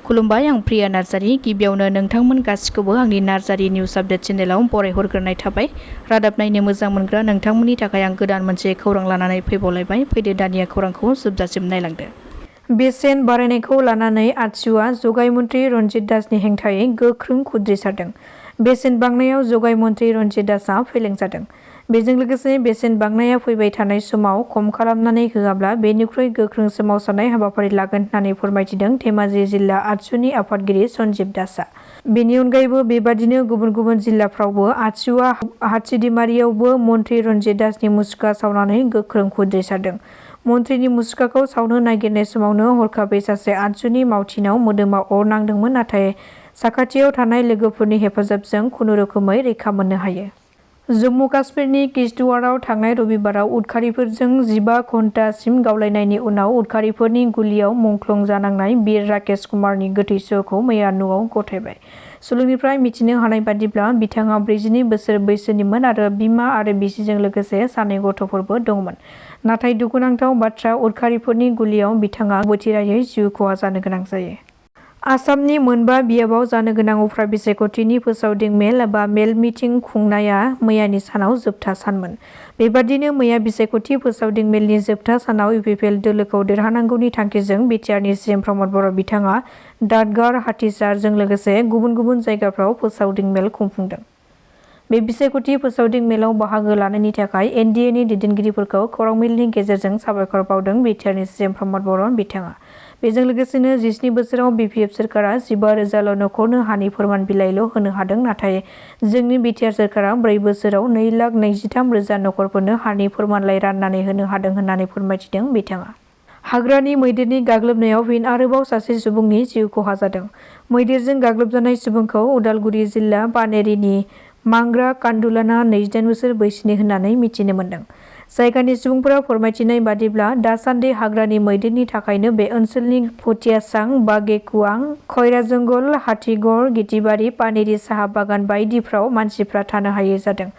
खुलुमबाय, आं प्रिया नार्जारी। गिबियावनो नोंथांमोन गासिखौबो आंनि नार्जारी निउज आपडेट चेनेलाव बरायहरग्रोनाय थाबाय। रादाब नायनो मोजां मोनग्रा नोंथांमोननि थाखाय आं गोदान मोनसे खौरां लानानै फैबावलायबाय। फैदो दानिया खौरांखौ जोबजासिम नायलांदो। बेसेन बारायनायखौ लानानै आतसुआ जगाय मन्त्रि रन्जित दासनि हेंथायै गोख्रों खुद्रिसारदों। बेसेन बांनायाव जगाय मन्त्रि रन्जित दासआ फेलें जादों। बेजों लोगोसे बेसेन बांनाया फैबाय थानाय समाव खम खालामनानै होआब्ला बेनिख्रुइ गोख्रों सोमावसारनाय हाबाफारि लागोन होननानै फोरमायथिदों धेमाजि जिल्ला आतसुनि आफादगिरि सन्जीब दासआ। बेनि अनगायैबो बेबादिनो गुबुन गुबुन जिल्लाफ्रावबो आतसुआ हाथिदिमारियावबो मन्त्रि रन्जित दासनि मुसुखा सावनानै गोख्रों खुद्रिसारदों। मन्त्रिनि मुसुखाखौ सावनो नागिरनाय समावनो हरखाबै सासे आतसुनि मावथिनाव मोदोमाव अर नांदोंमोन, नाथाय साखाथियाव थानाय लोगोफोरनि हेफाजाबजों खुनुरोखोमै रैखा मोननो हायो। जम्मु काश्मीरनि किश्तवाड़आव थांनाय रबिबाराव उदखारिफोरजों 15 घन्टासिम गावलायनायनि उनाव उदखारिफोरनि गुलियाव मुंख्लं जानांनाय बिर राकेश कुमारनि गोथै सह'खौ मैया न'आव गथायबाय। सुलुंनिफ्राय मिथिनो हानाय बादिब्ला बिथाङा 42 बोसोर बैसोनिमोन आरो बिमा आरो बिसिजों लोगोसे 2 गथ'फोरबो दंमोन। नाथाय दुखुनांथाव बाथ्रा, उदखारिफोरनि गुलियाव बिथाङा बोथिरायै जिउ खहा जानो गोनां जायो। आसामनि मोनबा बियाबाव जानो गोनां उफ्रा बिसायख'थिनि फोसावदिं मेल एबा मेल मिटिं खुंनाया मैयानि सानाव जोबथा सानमोन। बेबादिनो मैया बिसायख'थि फोसावदिं मेलनि जोबथा सानाव इउपिपिएल दोलोखौ देरहानांगौनि थांखिजों बिटिआरनि सिएम प्रमद बर' बिथाङा दादगार, हाथिसारजों लोगोसे गुबुन गुबुन जायगाफ्राव फोसावदिं मेल खुंफुंदों। बे बिसायख'थि फोसावदिं मेलाव बाहागो लानायनि थाखाय एनडिएनि दैदेनगिरिफोरखौ खौरां मेलनि गेजेरजों साबायखर बावदों बिटिआरनि सिएम प्रमद बर' बिथाङा। बेजों लोगोसेनो 17 बोसोराव बिपिएफ सोरखारा 15,000ल' नखरनो हानि फोरमान बिलाइल' होनो हादों, नाथाय जोंनि बिटिआर सोरखारा 4 बोसोराव 2,23,000 नखरफोरनो हानि फोरमानलाइ राननानै होनो हादों होननानै फोरमायथिदों बिथाङा। हाग्रानि मैदेरनि गाग्लोबनायाव फिन आरोबाव सासे सुबुंनि जिउ खहा जादों। मैदेरजों गाग्लोबजानाय सुबुंखौ उदालगुरि जिल्ला पानेरिनि मांग्रा कान्दुलाना 28 बोसोर बैसोनि होननानै मिथिनो मोन्दों। जायगानि सुबुंफोरा फोरमायथिनाय बादिब्ला दासान्दि हाग्रानि मैदेरनि थाखायनो बे ओनसोलनि भुटियासां, बागेकुवां, खैराजंगल, हाथिगड़, गितिबारि, पानेरि साहा बागान बायदिफ्राव मानसिफ्रा थानो हायै जादों।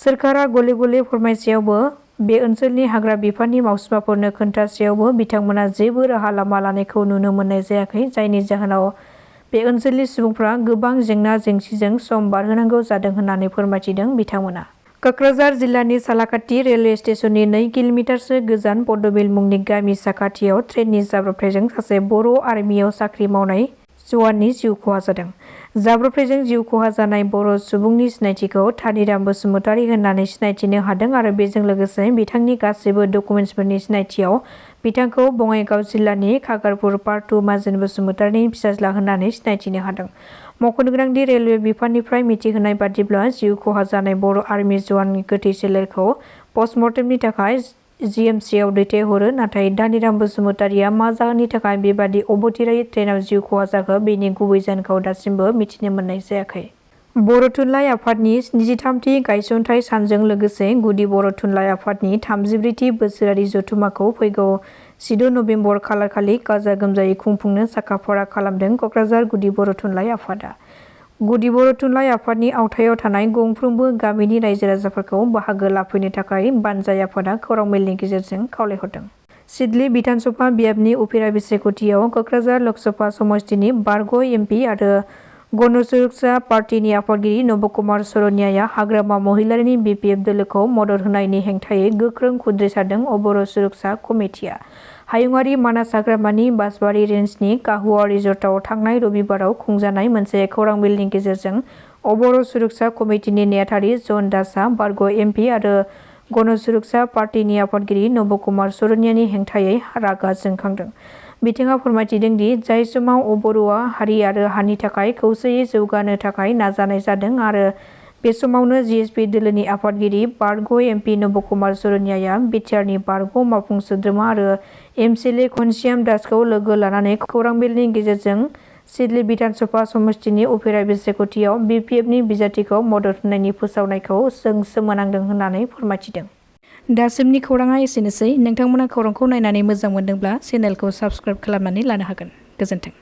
सोरखारा गले गले फोरमायसेयावबो बे ओनसोलनि हाग्रा बिफाननि मावसुमाफोरनो खोन्थासेयावबो बिथांमोना जेबो राहा लामा लानायखौ नुनो मोननाय जायाखै, जायनि जाहोनाव बे ओनसोलनि सुबुंफ्रा गोबां जेंना जेंसिजों सम बारहोनांगौ जादों होननानै फोरमायथिदों बिथांमोना। कक्राझार जिल्लानि सालाकाटि रेलवे स्टेशननि 2 किल'मिटारसो गोजान बड'बिल मुंनि गामि साखाथियाव ट्रेननि जाब्रबथायजों सासे बर' आर्मियाव साख्रि मावनाय जवाननि जिउ खहा जादों। जाब्रबथायजों जिउ खहा जानाय बर' सुबुंनि सिनायथिखौ थानिराम बसुमतारी होननानै सिनायथिनो हादों आरो बेजों लोगोसे बिथांनि गासैबो डकुमेन्टसफोरनि सिनायथियाव बिथांखौ बङाइगाव जिल्लानि खागारपुर पार्टु माजेन बसुमतारीनि फिसाज्ला होननानै सिनायथिनो हादों। मख'नो गोनांदि रेलवे बिफाननिफ्राय मिथिहोनाय बादिब्ला जिउ खहा जानाय बर' आर्मि जवाननि गोथै सोलेरखौ पस्टमर्टेमनि थाखाय जिएमसिआव दैथायहरो, नाथाय दानिराम बसुमतारीया मा जाहोननि थाखाय बेबादि अबथिरायै ट्रेनाव जिउ खहा जाखो बेनि गुबै जाहोनखौ दासिमबो मिथिनो मोननाय जायाखै। बर' थुनलाइ आफादनि 73थि गायसनथाइ सानजों लोगोसे गुदि बर' थुनलाइ आफादनि 34थि बोसोरारि जथुम्माखौ फैगौ 16 नबेम्बर खालारखालि गाजा गोमजायै खुंफुंनो साखा-फारा खालामदों कक्राझार गुदि बर' थुनलाइ आफादा। गुदि बर' थुनलाइ आफादनि आवथायाव थानाय गंफ्रोमबो गामिनि रायजो-राजाफोरखौ बाहागो लाफैनो थाखाय बानजाय आफादा खौरां मेलनि गेजेरजों खावलायहरदों। सिडली बिधानसभा बियाबनि उफेरा बिसायख'थियाव कक्राझार लकसभा समस्तिनि बारग' एमपि आरो गण सुरक्षा पार्टीनि आफादगिरि नबकुमार सरनियाया हाग्रामा महिलारिनि बिपिएफ दोलोखौ मदद होनायनि हेंथायै गोख्रों खुद्रिसारदों। बर' सुरक्षा कमिटिया हायुङारि मानास हाग्रामानि बासबारि रेन्जनि काहुआ रिजर्टआव थांनाय रबिबाराव खुंजानाय मोनसे खौरां मेलनि गेजेरजों बर' सुरक्षा कमिटिनि नेहाथारि जन दासआ बारग' एमपि आरो गण सुरक्षा पार्टीनि आफादगिरि नबकुमार सरनियानि हेंथायै रागा जोंखांदों। बिथाङा फोरमायथिदों दि जाय समाव बर'आ हारि आरो हानि थाखाय खौसेयै जौगानो थाखाय नाजानाय जादों आरो बे समावनो जिएसपि दोलोनि आफादगिरि बारग' एमपि नबकुमार सरनियाया बिटिआरनि बारग' मावफुं सोद्रोमा आरो एमसिएलए घनश्याम दासखौ लोगो लानानै खौरां मेलनि गेजेरजों सिडली बिधानसभा समस्तिनि उफेरा बिसायख'थियाव बिपिएफनि बिजाथिखौ मदद होनायनि फोसावनायखौ जों सोमोनांदों होननानै फोरमायथिदों। दासिमनि खौराङा एसेनोसै। नोंथांमोना खौरांखौ नायनानै मोजां मोनदोंब्ला चेनेलखौ साबस्क्राइब खालामनानै लानो हागोन। गोजोन्थों।